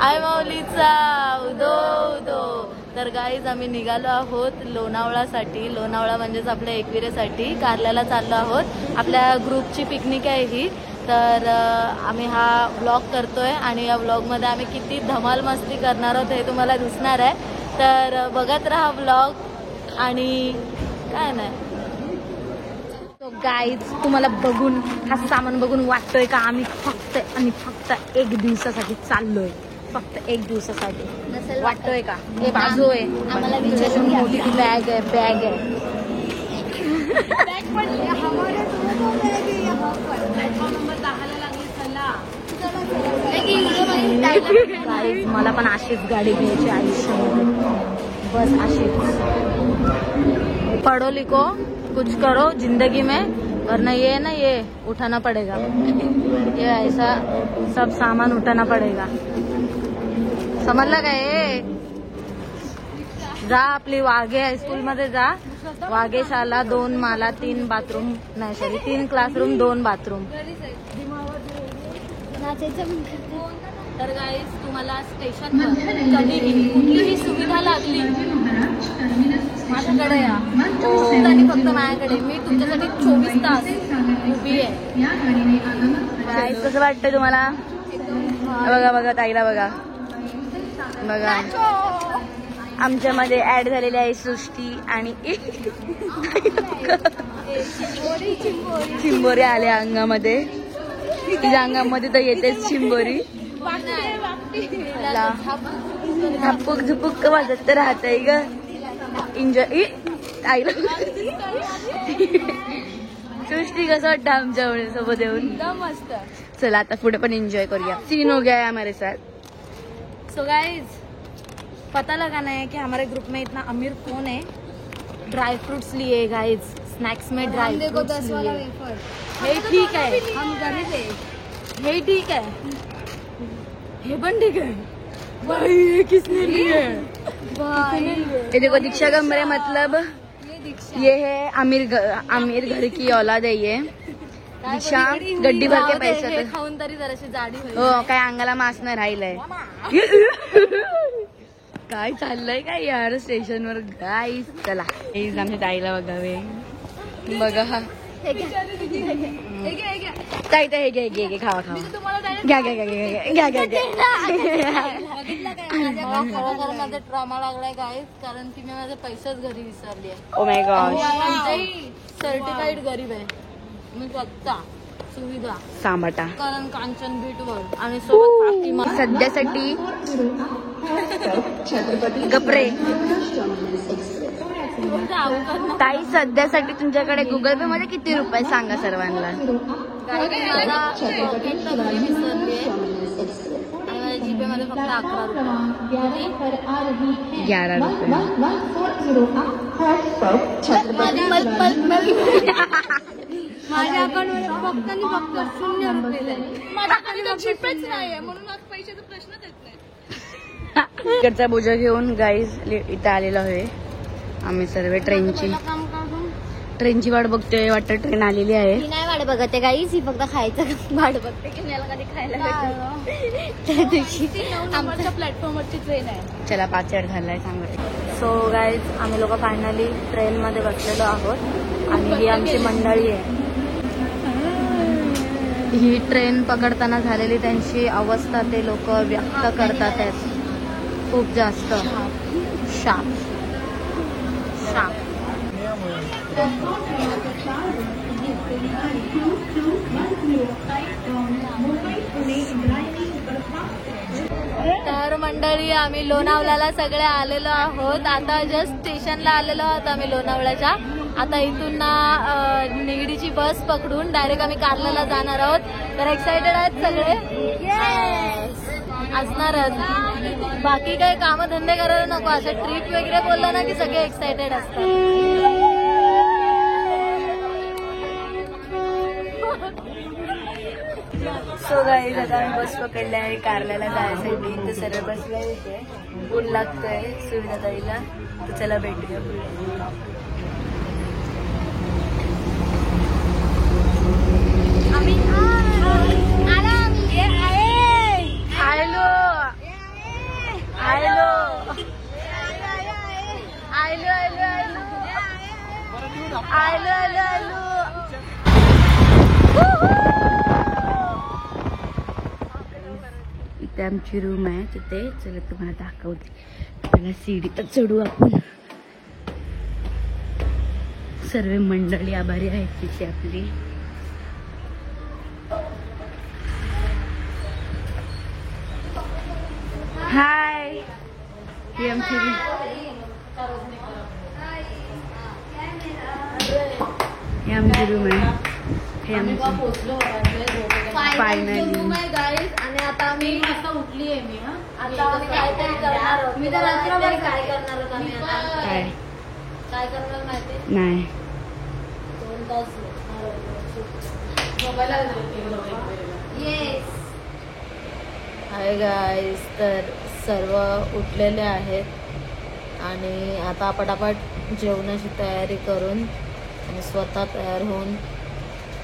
I माऊलीचा उदो उदो. तर गाईज आम्ही निघालो आहोत लोणावळासाठी. लोणावळा म्हणजेच आपल्या एकविरेसाठी कारल्याला चाललो आहोत. आपल्या ग्रुपची पिकनिक आहे ही. तर आम्ही हा व्लॉग करतोय आणि या व्लॉगमध्ये आम्ही किती धमाल मस्ती करणार आहोत हे तुम्हाला दिसणार आहे. तर बघत राहा व्लॉग आणि काय नाही. तो गाईज तुम्हाला बघून हा सामान बघून वाटतोय का आम्ही फक्त एक दिवसासाठी चाललोय. फक्त एक दिवसासाठी वाटतोय का? हे बाजू आहे आम्हाला मोठी बॅग आहे. मला पण अशीच गाडी घ्यायची आयुष्यामध्ये. बस अशीच. पढ़ो लिखो कुछ करो जिंदगी में, वरना ये ना ये उठाना पड़ेगा. ये ऐसा सब सामान उठाना पड़ेगा. समजलं का? ये जा आपली वाघे हायस्कूल मध्ये जा. वाघे शाला 2 माला 3 बाथरूम नाही सॉरी 3 क्लासरूम 2 बाथरूम. तर गाईज तुम्हाला स्टेशनवर कधीही कुठलीही सुविधा लागली माझ्याकडे या. आणि फक्त माझ्याकडे. मी तुमच्यासाठी 24 तास उभी आहे. गाईज कसं वाटतं तुम्हाला? बघा ताईला बघा. आमच्यामध्ये ऍड झालेली आहे सृष्टी आणि चिंबोरी आल्या अंगामध्ये. तिच्या अंगामध्ये तर येतेच चिंबोरी. झपुक झुपुक वाजत राहतय ग. एन्जॉय आईला. सृष्टी कसं वाटतं आमच्या सोबत येऊन? मस्त. चला आता पुढे पण एन्जॉय करूया. सीन हो गया है हमारे साथ. सो गाइज पता लगा नहीं कि हमारे ग्रुप में इतना अमीर कौन है. ड्राई फ्रूट्स लिए गाइज. स्नैक्स में ड्राई फ्रूट्स लिए. हे ठीक है. हम गरीब है. हे ठीक है. हे पण ठीक है. भाई ये किसने लिए? ये देखो दीक्षा कमरे मतलब ये है अमीर घर की औलाद है ये. दीक्षा गड्डी भर के पैसे खाऊन तरी जराशी जाडी होईल. हो काय अंगाला मास नाही राहिलंय. काय चाललंय काय यार स्टेशनवर गाईस. चला आमच्या ताईला बघावे. बघा हा ताई तर हे घे खावा घ्या. माझा ट्रॉमा लागलाय गाईस कारण की मी माझे पैसेच घरी विसरली आहे. Oh my God. सर्टिफाईड गरीब आहे मी. फक्त सुविधा सामाटा कारण कांचन बीटवर आणि सोबत सध्यासाठी गपरे. ताई सध्यासाठी तुमच्याकडे गुगल पे मध्ये किती रुपये सांगा सर्वांना. जीपे मध्ये फक्त 11 रुपये. 11 रुपये. माझ्या अकाउंटवर फक्त 0 रुपये. माझ्याकडे जीपेच नाहीये म्हणून आज पैशाचा प्रश्नच येत नाही. इकडचा बोजा घेऊन गाईज इथं आलेलो आहे आम्ही सर्व. ट्रेनची वाट बघतोय. वाटतं ट्रेन आलेली आहे. नाही वाट बघते गाईज. ही फक्त खायचं वाट बघते की मला कधी खायला त्या दिवशी आमच्या प्लॅटफॉर्मवरची ट्रेन आहे. चला 5 वेळ झालाय चांगलं. सो गाईज आम्ही लोक फायनली ट्रेन मध्ये बसलेलो आहोत आणि ही आमची मंडळी आहे. ही ट्रेन पकडताना झालेली त्यांची अवस्था ते लोक व्यक्त करतात आहेत खूप जास्त. शाप. तर मंडळी आम्ही लोणावळ्याला सगळे आलेलो आहोत. आता जस्ट स्टेशनला आलेलो आहोत आम्ही लोणावळ्याच्या. आता इथून ना निगडीची बस पकडून डायरेक्ट आम्ही कारल्याला जाणार आहोत. तर एक्साइटेड आहेत सगळे? असणारच. बाकी काही कामधंदे करायला नको. असं ट्रिप वगैरे बोललं ना की सगळे एक्साइटेड असतात. सो गाईज आता आम्ही बस पकडली आहे कारल्याला जायसाठी. तर सर्व बसला इथे. ऊन लागतंय सुविधाताईला. तर चला भेटूया. आयलो आयलो आयलो आयलो आयलो आयलो इथे आमची रूम आहे तिथे. चला तुम्हाला दाखवते. मला सीडीत चढू आपण. सर्व मंडळी आभारी आहेत तिथे आपली. हाय ही आमची रूम आहे. हे आमचं फायनली रूम आहे गाईज. आणि आता आम्ही मस्त उठली आहे मी. आता आम्ही काहीतरी करणार आहोत. मी तर रात्रभर काय करणार आहोत आम्ही आता. काय करणार माहिती नाही. 2 तास येस. Hi guys. तर सर्व उठलेले आहेत आणि आता पटापट जेवणाची तयारी करून आणि स्वतः तयार होऊन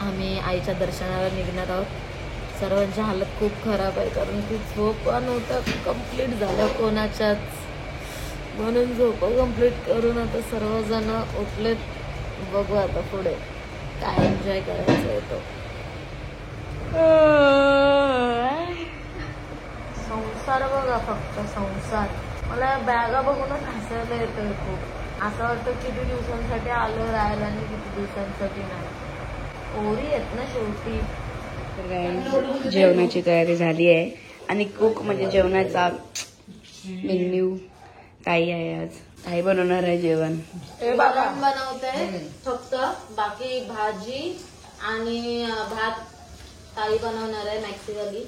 आम्ही आईच्या दर्शनाला निघणार आहोत. सर्वांची हालत खूप खराब आहे कारण की झोपा नव्हता कंप्लीट झालं कोणाच्याच. म्हणून झोपा कंप्लीट करून आता सर्वजण उठलेत. बघू आता पुढे काय एन्जॉय करायचं आहे तो. संसार बघा फक्त संसार. मला बॅगा बघूनच हसायला येतोय खूप. असं वाटतं किती दिवसांसाठी आलो राहायला आणि किती दिवसांसाठी नाही. ओरी आहेत ना शेवटी. तर जेवणाची तयारी झाली आहे आणि कुक म्हणजे जेवणाचा मेन्यू काही आहे. आज काही बनवणार आहे जेवण. बनवते फक्त. बाकी भाजी आणि भात ताई बनवणार आहे मॅक्सी वाली.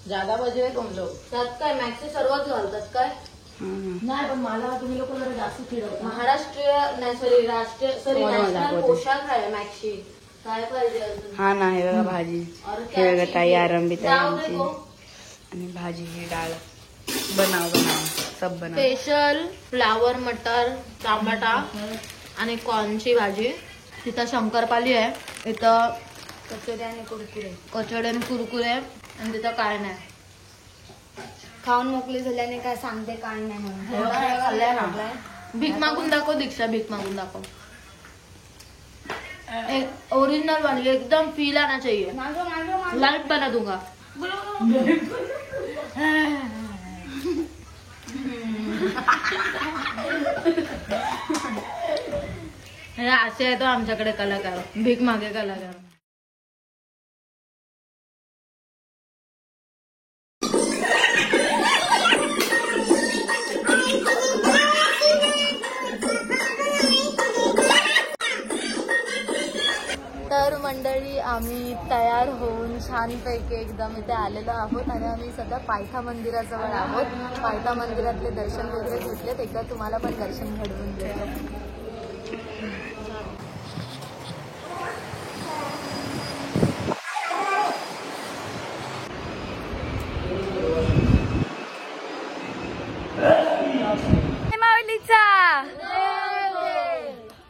ज्यादा बजे तुम लोग त्यात काय मॅक्सी सर्वच घालतात काय नाही. पण मला तुम्ही लोक जरा जास्त फिरवतात. महाराष्ट्रीय नाही सॉरी राष्ट्रीय सॉरी नॅशनल पोशाख आहे मॅक्सी. काय पाहिजे अजून. हा ना. हे बघा भाजी. हे बघा ताई आरंभी ताई आणि भाजी ही डाळ बनाव सब बनव. स्पेशल फ्लावर मटर टमाटा आणि कॉर्नची भाजी. तिथं शंकरपाली आहे. इथं कचोरी आणि कुरकुरे आणि तिथं काय नाही. खाऊन मोकळी झाल्याने काय सांगते काय नाही म्हणून. भीक मागून दाखव दीक्षा. भीक मागून दाखव. ओरिजिनल वाली एकदम फील आना चाहिए. लाइट बना दूंगा. असे आहे तो आमच्याकडे कलाकार. भीक मागे कलाकार. तर मंडळी आम्ही तयार होऊन छानपैकी एकदम इथे आलेलो आहोत आणि आम्ही सध्या पायथा मंदिराजवळ आहोत. पायथा मंदिरातले दर्शन वगैरे घेतलेत. एकदा तुम्हाला पण दर्शन घडवून देतो.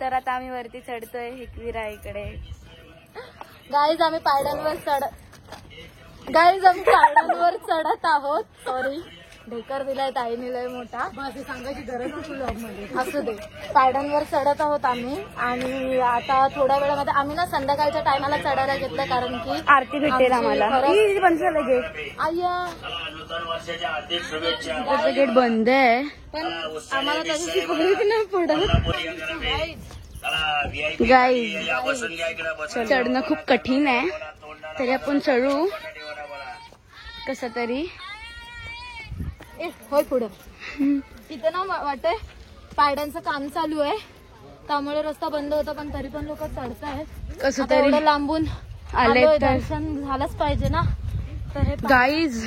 तर आता आम्ही वरती चढतोय हिकवीरा इकडे. गाईज आम्ही पायड्यांवर चढत आहोत. सॉरी ढेकर दिलाय ताईने लय मोठा. सांगायची गरज नसली. असू दे. पायड्यांवर चढत आहोत आम्ही. आणि आता थोड्या वेळामध्ये आम्ही ना संध्याकाळच्या टायमाला चढायला घेतलं कारण की आरती भेटेल आम्हाला. गेट बंद आहे पण आम्हाला त्याची नाही पडत. गाईज चढणं खूप कठीण आहे तरी आपण चढू कसं तरी. होय पुढं. तिथे ना वाटतंय पायड्यांचं काम चालू आहे त्यामुळे रस्ता बंद होता पण तरी पण लोक चढतायत. कसं तरी लांबून आले दर्शन झालंच पाहिजे ना. तर हे गाईज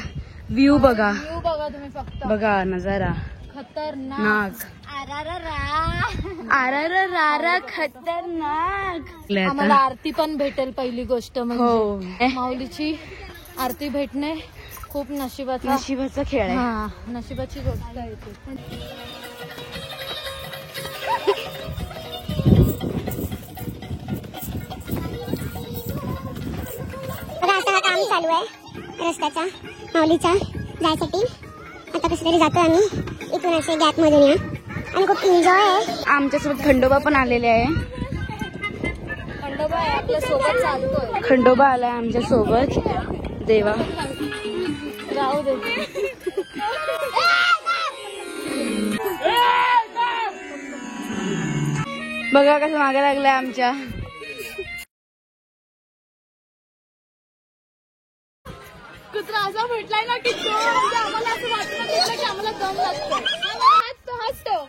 व्ह्यू बघा. तुम्ही फक्त बघा नजारा खतरनाक. आरारा खतरनाक. आम्हाला आरती पण भेटेल. पहिली गोष्ट म्हणजे माऊलीची आरती भेटणे खूप नशिबाचा खेळ आहे. हा नशिबाची गोष्ट आहे ती. काम चालू आहे रस्त्याच्या माऊलीच्या जायसाठी. आता कसं तरी जातो आम्ही इथून असे गॅप मधून या आणि खूप एन्जॉय आहे. आमच्यासोबत खंडोबा पण आलेले आहे. खंडोबा आपल्या सोबत चालतोय. खंडोबा आलाय आमच्या सोबत. देवा राहू दे. बघा कसं मागे लागलंय आमच्या. कुत्रा असा भेटलाय ना की तो म्हणजे आम्हाला असं वाटलं की आम्हाला दम लागतो. हसतो.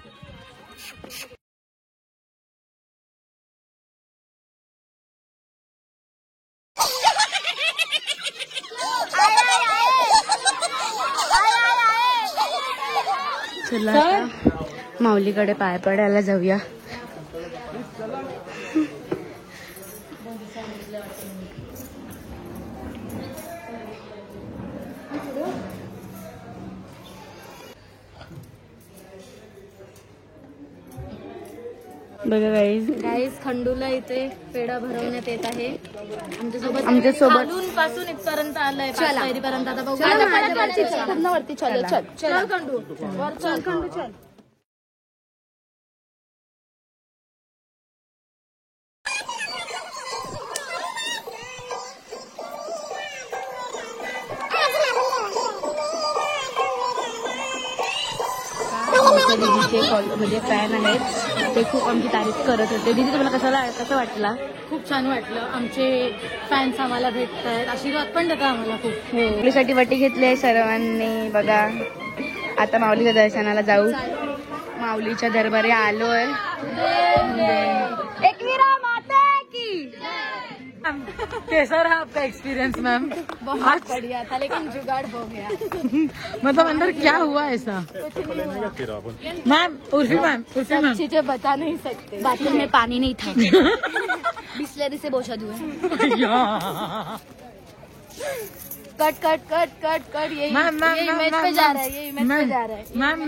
चला आता माऊलीकडे पाय पडायला जाऊया. बघा गाईज खंडूला इथे पेढा भरवण्यात येत आहे. आमच्यासोबत खालून पासून इथपर्यंत आलंय. पायरीपर्यंत. आता बघू. पूर्ण वरती. चल खंडू. चल खंडू चल. म्हणजे फॅन आहेत ते खूप आमची तारीफ करत होते. दीदी तुम्हाला कसं वाटलं? खूप छान वाटलं. आमचे फॅन्स आम्हाला भेटत आहेत. आशीर्वाद पण देतात आम्हाला खूप. माऊलीसाठी वटी घेतली आहे सर्वांनी. बघा आता माऊलीच्या दर्शनाला जाऊ. माऊलीच्या दरबारी आलोय. एकवीरा माता की. कैसा रहा आपका एक्सपीरियंस मैम? बहुत बढ़िया था लेकिन जुगाड़ हो गया. मतलब अंदर क्या हुआ ऐसा मैम? उर्फी मैम चीजें बता नहीं सकते. बाथरूम में पानी नहीं था. बिस्लरी से बोछा धुए. कट ये इमेज पे जा रहा है. ये इमेज पे जा रहा है. मैम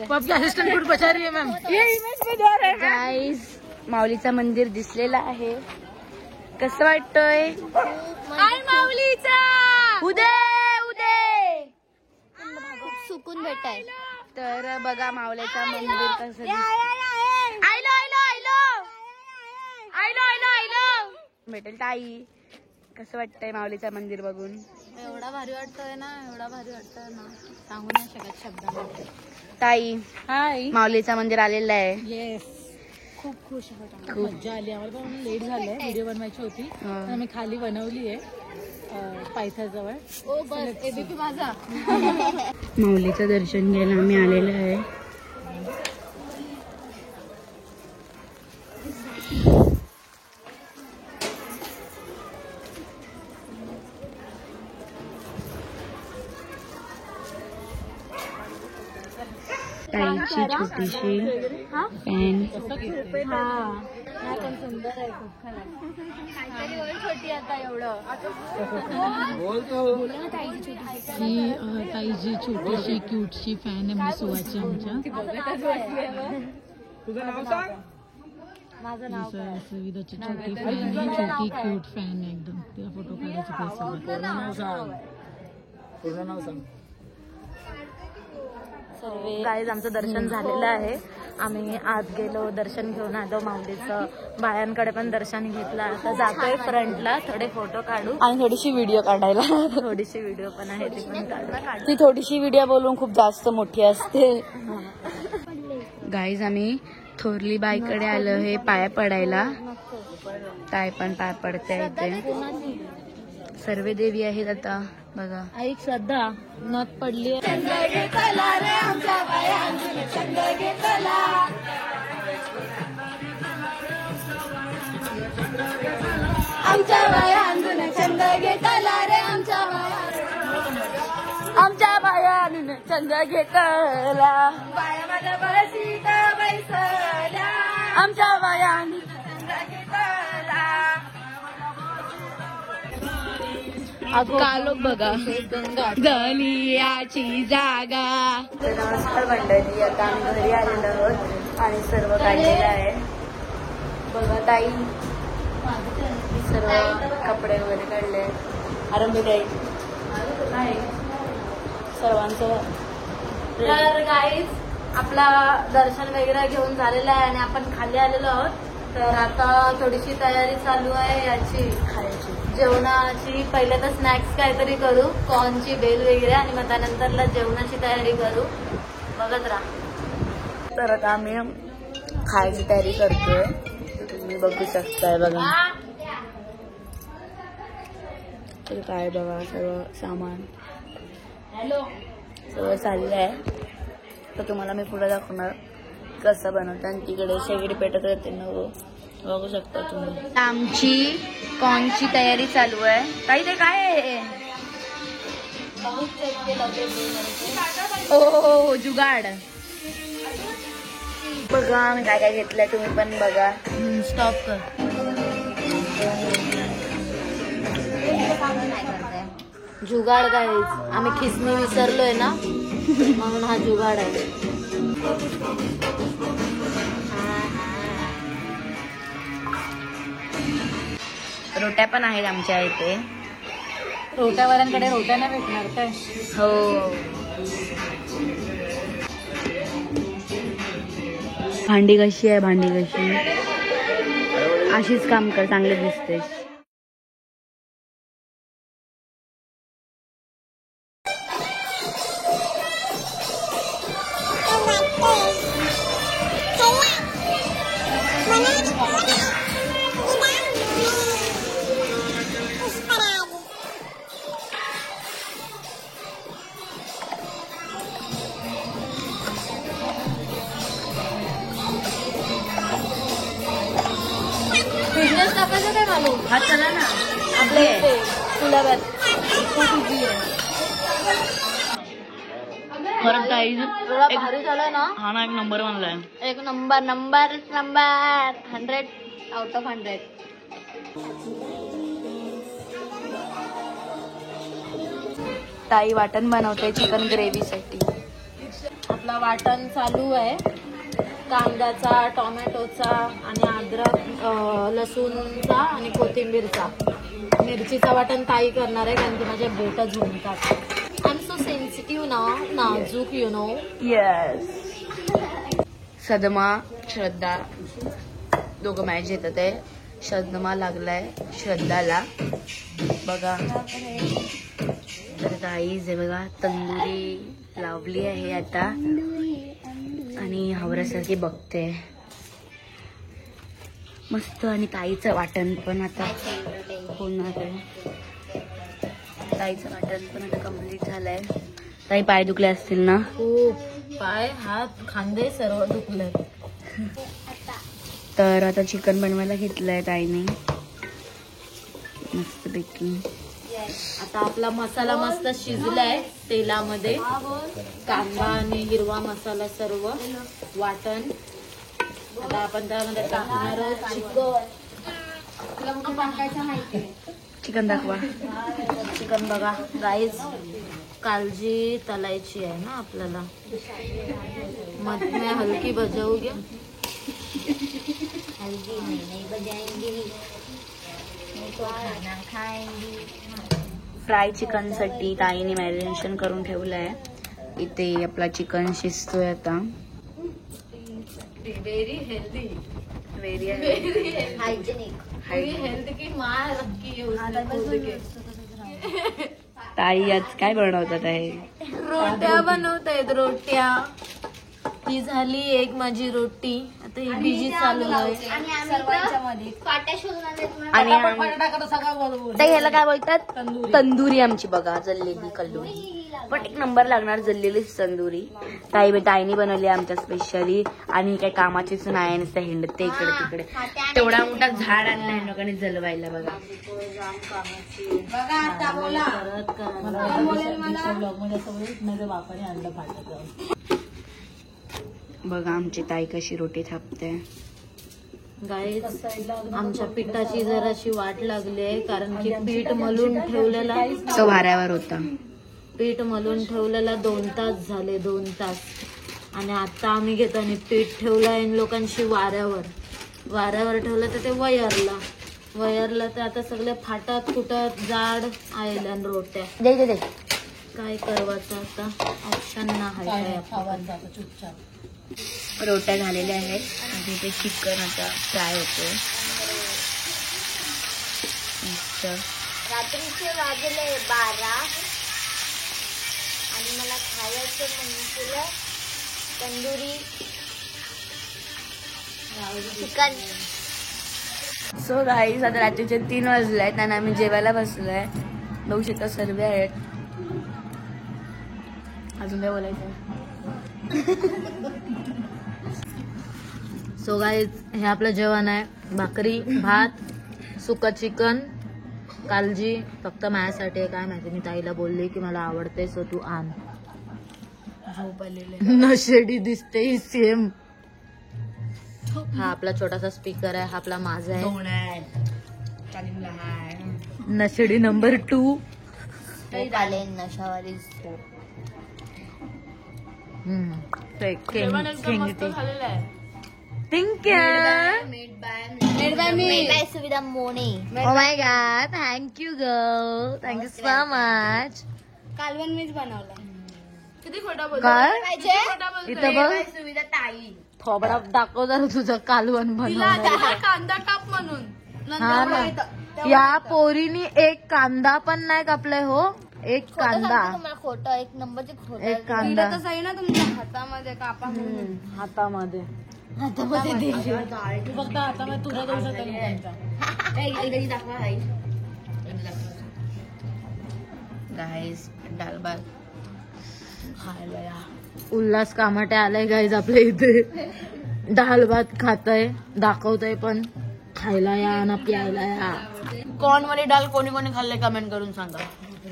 वो आपकी असिस्टेंट फूड बचा रही है मैम. ये इमेज पे जा रहा है. गाइस माऊलीचा मंदिर दिसलेला आहे. कसं वाटतंय? आई माऊलीचा उदय सुकून भेटाय. तर बघा माऊलीचं मंदिर कसं भेटेल. ताई कसं वाटतंय माऊलीचं मंदिर बघून? एवढा भारी वाटतोय ना सांगू नाही शकत शब्दामध्ये. ताई हाय माऊलीचं मंदिर आलेलं आहे. येस. खूप खुश आहोत. खूप मजा आली. आम्हाला पण लेट झालंय. व्हिडिओ बनवायची होती. आम्ही खाली बनवली आहे पायथ्याजवळ. ओ बस एबीपी माझा. माऊलीचं दर्शन घ्यायला आम्ही आलेलो आहे. ताईची छोटीशी फॅन. पण सुंदर आहे. खूप काहीतरी ओळख छोटी आता एवढं. ही ताईची छोटीशी क्यूटशी फॅन आहे. सुवाची आमच्या. तुझं नाव सांग. माझं नाव सुविधाची छोटी फॅन आहे. छोटी क्यूट फॅन आहे एकदम. तिला फोटो काढायचे. पूर्ण नाव सांग. गाईज आमचं दर्शन झालेलं आहे. आम्ही आत गेलो. दर्शन घेऊन आलो माऊलीचं. बायांकडे पण दर्शन घेतलं. आता जातोय फ्रंटला. थोडे फोटो काढू आणि थोडीशी व्हिडिओ काढायला. थोडीशी व्हिडिओ पण आहे ती पण काढू. ती थोडीशी व्हिडिओ बोलून खूप जास्त मोठी असते. गाईज आम्ही थोरली बाईकडे आलो हे पाया पडायला. ताई पण पाय पडते इथे. सर्व देवी आहेत आता बघा. ऐक श्रद्धा नथ पडली. आमच्या बायांनी छंद घेतला रे. आमच्या बायांनी छंद घेतला. बाया माझ्या बशीत बैसल्या. आमच्या बायांनी छंद घेतला. कालो बघा गलियाची जागा. नमस्कार मंडळी. आता आम्ही घरी आलेलो आहोत आणि सर्व काढलेलं आहे. बघा ताई सर्व कपडे वगैरे काढले. आरंभी ताई सर्वांचं तर गाईज आपला दर्शन वगैरे घेऊन झालेलं आहे आणि आपण खाली आलेलो आहोत. तर आता थोडीशी तयारी चालू आहे याची खायची जेवणाची. पहिले तर स्नॅक्स काहीतरी करू, कॉर्नची बेल वगैरे, आणि मग त्यानंतरला जेवणाची तयारी करू. बघत राहा. तर आता आम्ही खायची तयारी करतोय. तुम्ही बघू शकताय बघा. तर काय बघा सर्व सामान सगळं चाललं आहे. तर तुम्हाला मी पुढे दाखवणार कसं बनवतं. आणि तिकडे शेगडी पेटत येते ना, बघू शकता तुम्ही. आमची कॉर्नची तयारी चालू आहे. काही ते काय आहे? ओ जुगाड. बघा आम्ही काय काय घेतलंय, तुम्ही पण बघा. स्टॉप कर. जुगाड काय आम्ही खिसणी विसरलोय ना, म्हणून हा जुगाड आहे. रोट्या पण आहेत आमच्या इथे. रोट्यावाल्यांकडे रोट्या नाही भेटणार काय? हो. भांडी कशी आहे? भांडी कशी? अशीच काम कर, चांगले दिसते. हा चला ना आपले फुलावर खरं काही भारी झालं ना. हा ना, एक नंबर म्हणलाय. एक नंबर 100 आउट ऑफ 100. ताई वाटण बनवते चिकन ग्रेव्ही साठी. आपला वाटण चालू आहे. कांद्याचा, टोमॅटोचा आणि अद्रक, लसूणचा आणि कोथिंबीरचा. मिरचीचा वाटण ताई करणार आहे कारण की माझ्या बोट झुमतात. आय एम सो सेन्सिटिव्ह ना, नाजूक यु नो. येस. सदमा श्रद्धा दोघं मॅच येतात आहे. सदमा लागलाय श्रद्धाला बघा. तर ताईच आहे बघा, तंदुरी लावली आहे आता आणि हावऱ्यासारखी बघते मस्त. आणि ताईचं वाटण पण आता होणार आहे. ताईचं वाटण पण आता कम्प्लीट झालंय. ताई पाय दुखले असतील ना? खूप पाय, हात, खांदे सर्व दुखले. तर आता चिकन बनवायला घेतलंय ताईने मस्तपैकी. आता आपला मसाला मस्त शिजलाय तेलामध्ये. कांदा आणि हिरवा मसाला सर्व वाटण. आता आपण त्यामध्ये टाकणार चिकन दाखवा. चिकन बघा गाईज, काळजी तलायची आहे ना आपल्याला. मध्ये हलकी बजावू घ्या. हलकी नाही बजाएंगे तो खाना खाएंगे. फ्राय चिकन साठी ताईने मॅरिनेशन करून ठेवलंय. इथे आपला चिकन शिजतोय आता. Very healthy, very hygienic, health की माँ रखी है. ताई आज काय बनवतात आहे? रोट्या बनवतायत. रोट्या ही झाली एक माझी रोटी. आता ही बीजी चालू आहे. आणि ताई ह्याला काय बोलतात? तंदुरी आमची बघा, जल्लेली कल्लूरी. पण एक नंबर लागणार जल्लेली तंदुरी. ताईने बनवली आमच्या स्पेशली. आणि काही कामाचीच नाही, नुसतं हिंडते इकडे तिकडे. तेवढा मोठा झाड आणलाय लोकांनी जलवायला बघा. बघा आमची ताई कशी रोटी थापते. गाईज, आमच्या पिठाची जराशी वाट लागली आहे कारण की पीठ मलून ठेवलेला, तो वाऱ्यावर होता. पीठ मलून ठेवलेला 2 तास झाले, 2 तास. आणि आता आम्ही घेतो आणि पीठ ठेवलंय लोकांशी वाऱ्यावर ठेवलं तर ते वयरला तर आता सगळे फाटत फुटत जाड आयलन रोट्या. दे काय करवायचं आता, ऑप्शन नाही. चुपचाप रोट्या झालेल्या आहेत आणि ते चिकन आता फ्राय होतोय. रात्रीचे वाजले 12 आणि मला खायचं म्हणजे तंदुरी चिकन. सो गाईज आता रात्रीचे 3 वाजले आहेत आणि आम्ही जेवायला बसलोय. बघू शकता सर्व आहेत. अजून काय बोलायचं. सो गाईज हे आपलं जेवण आहे. भाकरी, भात, सुका चिकन. कालजी फक्त माझ्यासाठी आहे, काय माहिती. मी ताईला बोलली की मला आवडते सो तू आण. झोप आलेले. नशेडी दिसते ही सेम. हा आपला छोटासा स्पीकर आहे. हा आपला माझा आहे. नशेडी नंबर 2. आले नशावाली सुविधा मोने. Oh my god, thank you girl. Thank you so much. कालवण मीच बनवलं. किती खोटा बोलतो. काय? इथं बघ. सुविधा ताई. थोबडा दाखव जरा तुझं कालवण बनवलं. कांदा काप म्हणून. हा ना. या पोरीनी एक कांदा पण नाही कापलाय हो. एक कांदा. तुम्हाला खोटं एक नंबरचे खोटं. एक कांदा तसं आहे ना तुमच्या हातामध्ये कापा. हातामध्ये. फक्त हातामध्ये तुला देऊ शकता. गाईस डाल भात खायला या. उल्हास कामाटे आलाय गाईज आपल्या इथे. डाल भात खाताय, दाखवताय पण. खायला या ना प्यायला या. कॉर्न वाली डाल कोणी कोणी खाल्ले कमेंट करून सांगा.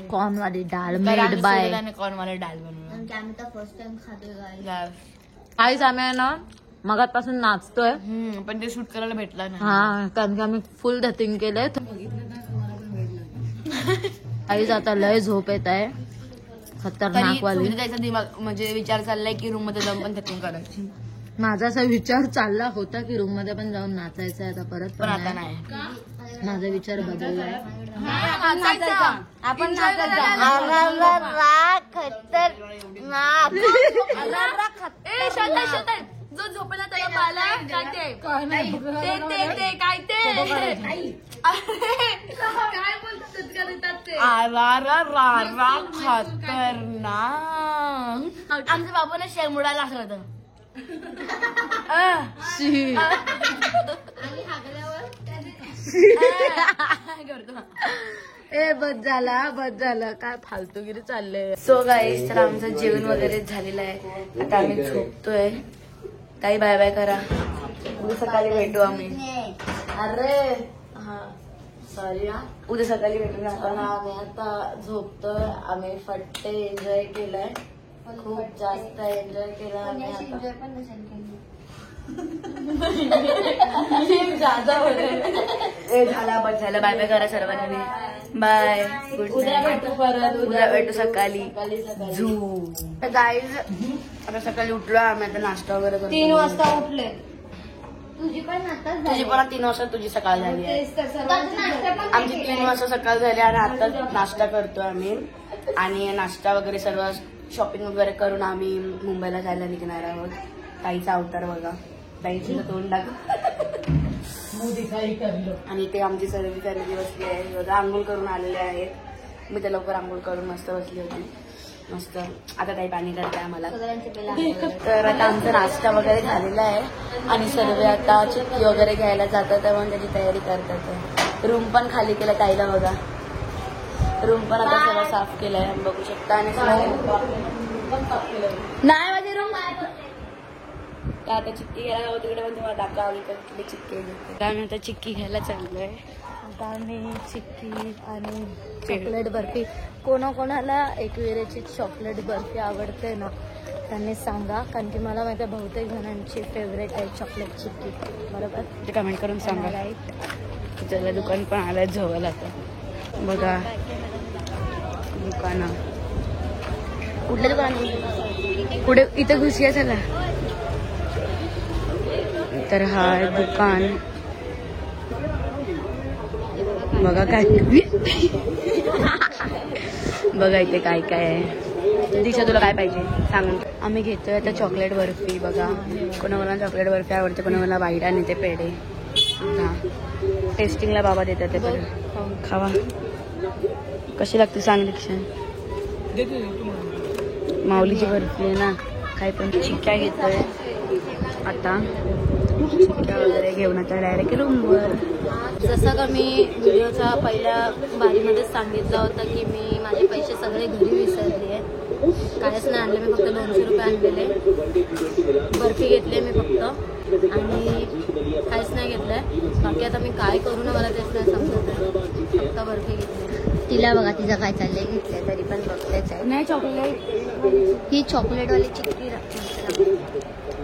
कॉर्न वाली डाळ मेड बाय. कॉर्न वाली डाल बनवलं. आम्ही तर फर्स्ट टाइम खातोय गाईज आम्ही आहे ना मगातपासून नाचतोय. पण ते शूट करायला भेटला नाही. हा कारण की आम्ही फुल धतिंग केलंय. गाईज आता लय झोप येत आहे खतरनाक वाली. त्याचा दिमाग म्हणजे विचार चाललाय की रूम मध्ये जाऊन पण थकिंग करायची. माझा असा विचार चालला होता की रूम मध्ये पण जाऊन नाचायचं आहे आता परत. पण आता नाही. माझा विचार बदललाय. आपण जो झोपेला त्याला पाला काय ते काय बोलतात ते खतरनाक. आमच्या बाबूने शेंगुडाला असं होतं. बस झाला काय फालतूगिरी चाललंय. सो गाईस तर आमचं जेवण वगैरे झालेलं आहे. आता आम्ही झोपतोय. काही बाय बाय करा. उद्या सकाळी भेटू आम्ही. अरे हा सॉरी हा. उद्या सकाळी भेटू. आम्ही आता झोपतोय. आम्ही फट्टे एन्जॉय केलाय. खूप जास्त एन्जॉय केला आम्ही आता. झाला बस झालं. बाय बाय करा सर्वांनी. बाय. उद्या भेटू परत. उद्या भेटू सकाळी. झू गाईज आता सकाळी उठलो आम्ही. आता नाश्ता वगैरे करतो. 3 वाजता उठले. तुझी पण आता तुझी पण 3 वाजता तुझी सकाळ झाली आहे. आमची 3 वाजता सकाळ झाली आणि आता नाश्ता करतो आम्ही. आणि नाश्ता वगैरे सर्व शॉपिंग वगैरे करून आम्ही मुंबईला जायला निघणार आहोत. ताईचा अवतार बघा. ताईचं तोंड टाक. आणि ते आमची सर्व फॅमिली बसली आहे. आंघोळ करून आलेले आहेत. मी तर लवकर आंघोळ करून मस्त बसली होती. मस्त. आता काही पाणी करते आम्हाला. तर आता आमचा नाश्ता वगैरे झालेला आहे आणि सर्व आता चिक्की वगैरे घ्यायला जातात म्हणून त्याची तयारी करतात. रूम पण खाली केला ताईला बघा. रूम पण आता सर्व साफ केलाय बघू शकता. आणि नाही माझी रूम आता चिक्की घ्यायला जाऊ तिकडे पण तुम्हाला दाखवा. कुठली चिक्की घेते. आम्ही आता चिक्की घ्यायला चाललोय. आता आम्ही चिक्की आणि चॉकलेट बर्फी. कोणाकोणाला एकविरेची चॉकलेट बर्फी आवडते ना त्यांनी सांगा. कारण की मला माहिती आहे बहुतेक जणांची फेवरेट आहे चॉकलेट चिक्की. बरोबर ते कमेंट करून सांगा. राईट. त्याला दुकान पण आलंय जवळ. आता बघा दुकानं. कुठलं दुकान पुढे इथं घुसूया चला. तर हा दुकान बघा काय बघा इथे काय काय आहे. दिशा तुला काय पाहिजे सांगून. आम्ही घेतोय आता चॉकलेट बर्फी. बघा कोणाकोणाला चॉकलेट बर्फी आवडते, कोणाकोणाला वाईट आणि ते पेढे. हा टेस्टिंगला बाबा देतात ते पण खावा. कशी लागते सांग दीक्षा. माऊलीची बर्फी आहे ना. काय पण चिक्क्या घेतोय आता. चिक्क्या वगैरे घेऊन आता डायरेक्ट रूमवर. जसं का मी व्हिडिओच्या पहिल्या बारीमध्येच सांगितलं होतं की मी माझे पैसे सगळे घरी विसरले. काहीच नाही आणले मी, फक्त 200 रुपये आणलेले. बर्फी घेतली मी फक्त आणि काहीच नाही घेतलंय. बाकी आता मी काय करू ना मला तेच नाही समजत आहे. फक्त बर्फी घेतली. तिला बघा तिचं काय चाललंय, घेतलंय तरी पण बघतेच आहे. नाही चॉकलेट ही चॉकलेटवाली चिक्की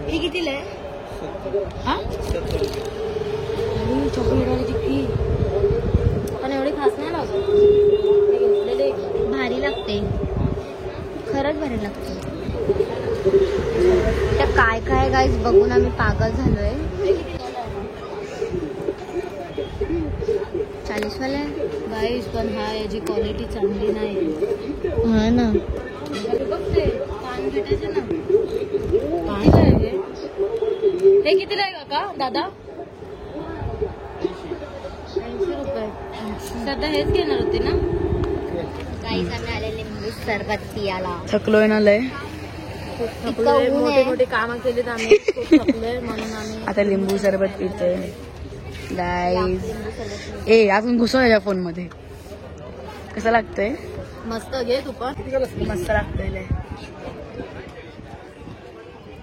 ही कितीला आहे? चॉकलेटवाली चिक्की पण एवढी खास नाही लागत. घेतलेले भारी लागते, खरंच भारी लागते. त्या काय काय गाईज बघून आम्ही पागल झालोय. 40 वाला गाईस पण हा याची क्वालिटी चांगली नाही. हा ना. बघते पान भेटायचे ना. कितीला आहे हे? कितीला आहे काका दादा? 80 रुपये. सध्या हेच घेणार होते ना. गाईज आम्ही आलेले लिंबू सरबत पियाला. थकलोय ना लय. मोठे मोठे कामं केलीत आम्ही. थकलोय म्हणून आम्ही आता लिंबू सरबत पितोय. गाईज ए अजून घुसव या फोन मध्ये. कसं लागतंय? मस्त घे तू पण. मस्त लागतंय लय.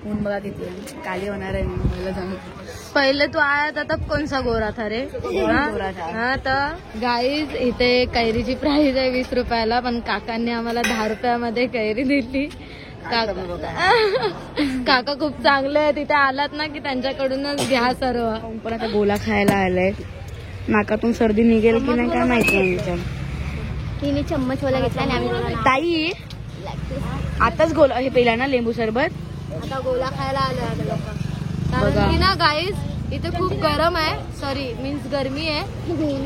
ऊन बघा किती काली होणार आहे. मला जाऊन पहिले तू आया था तब कौन सा गोरा था रे? हा तर गाईज इथे कैरीची प्राइस आहे 20 रुपयाला, पण काकांनी आम्हाला 10 रुपयामध्ये कैरी दिली. काका खूप चांगले आहे. तिथे आलात ना की त्यांच्याकडूनच घ्या सर्व. पण आता गोला खायला आलाय. नाकातून सर्दी निघेल की नाही काय माहिती. तिने चम्मचवाला घेतला आणि आम्ही ताई आताच गोला हे पहिला ना लिंबू सरबत. आता गोला खायला आलो आम्ही लोक. बघा. की ना गाईज इथे खूप गरम आहे, सॉरी मीन्स गरमी आहे.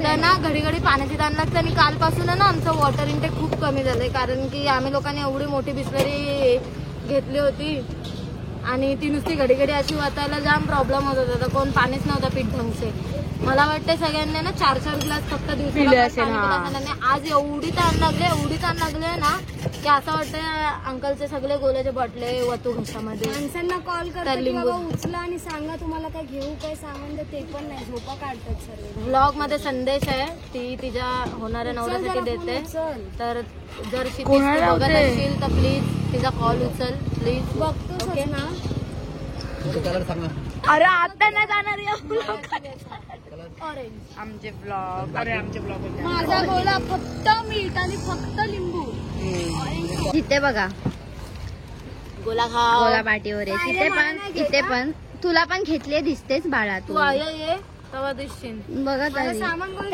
तर ना घडी घडी पाण्याची ताण लागते आणि कालपासून ना आमचं वॉटर इंटेक खूप कमी झालंय. कारण की आम्ही लोकांनी एवढी मोठी बिस्लरी घेतली होती आणि ती नुसती घडी घडी अशी वाचायला जाम प्रॉब्लेम होत होता. तर कोण पाणीच नव्हतं पीठ ढंगसे. मला वाटतं सगळ्यांनी ना 4-4 ग्लास फक्त दिवसाला आज एवढी ताण लागले ना की असं वाटतं अंकलचे सगळे गोल्याचे बॉटले वतू घशामध्ये. माणसांना कॉल करतात की लिंबू. बाबा उचला आणि सांगा तुम्हाला काय घेऊ काय सामान, तर ते पण नाही. झोपा काढतात सर्व. ब्लॉग मध्ये संदेश आहे, ती तिच्या होणाऱ्या नवऱ्यासाठी देते. उचल. तर जर ती कोणाला बघत होते? असेल तर प्लीज तिचा कॉल उचल प्लीज. बघतोच ना. अरे आता नाही जाणार आमचे ब्लॉग. अरे आमचे ब्लॉग माझा गोला फक्त मीठ आणि फक्त लिंबू. तिथे बघा गोला खाव. गोला पाटीवर आहे. इथे पण तुला पण घेतले दिसतेच बाळा. तू आया ये तेव्हा दिसशील. बघा मला सामान बोल.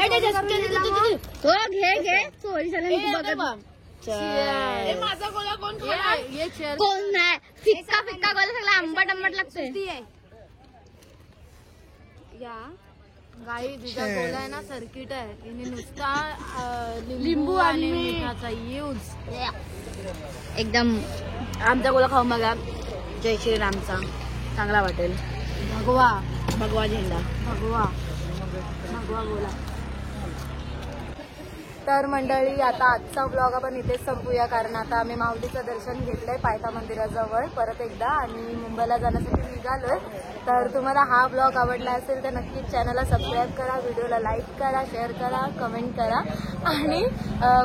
हो घे चोरी झाली तू बघत. माझा गोला कोण खाणार? कोण नाही. फिक्का गोला सगळा आंबट लागतोय. या गाई तिचा गोला आहे ना सर्किट आहे. तिने नुसता लिंबू आणि मिठाचा यूज. एकदम आमचा गोला खाऊन बघा. जय श्रीरामचा चांगला वाटेल. भगवा झेंडा भगवा गोला. तर मंडळी आता आजचा ब्लॉग आपण इथेच संपूया. कारण आता आम्ही माऊलीचं दर्शन घेतलंय पायथा मंदिराजवळ परत एकदा आणि मुंबईला जाण्यासाठी निघालोय. तर तुम्हाला हा ब्लॉग आवडला असेल तर नक्कीच चॅनलला सबस्क्राईब करा, व्हिडिओला लाईक करा, शेअर करा, कमेंट करा. आणि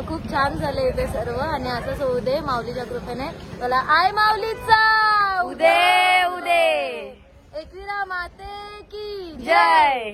खूप छान झाले इथे सर्व. आणि असंच होऊ दे माऊलीच्या कृपेने. मला आय माऊलीचा उदे एकविरा माते की जय.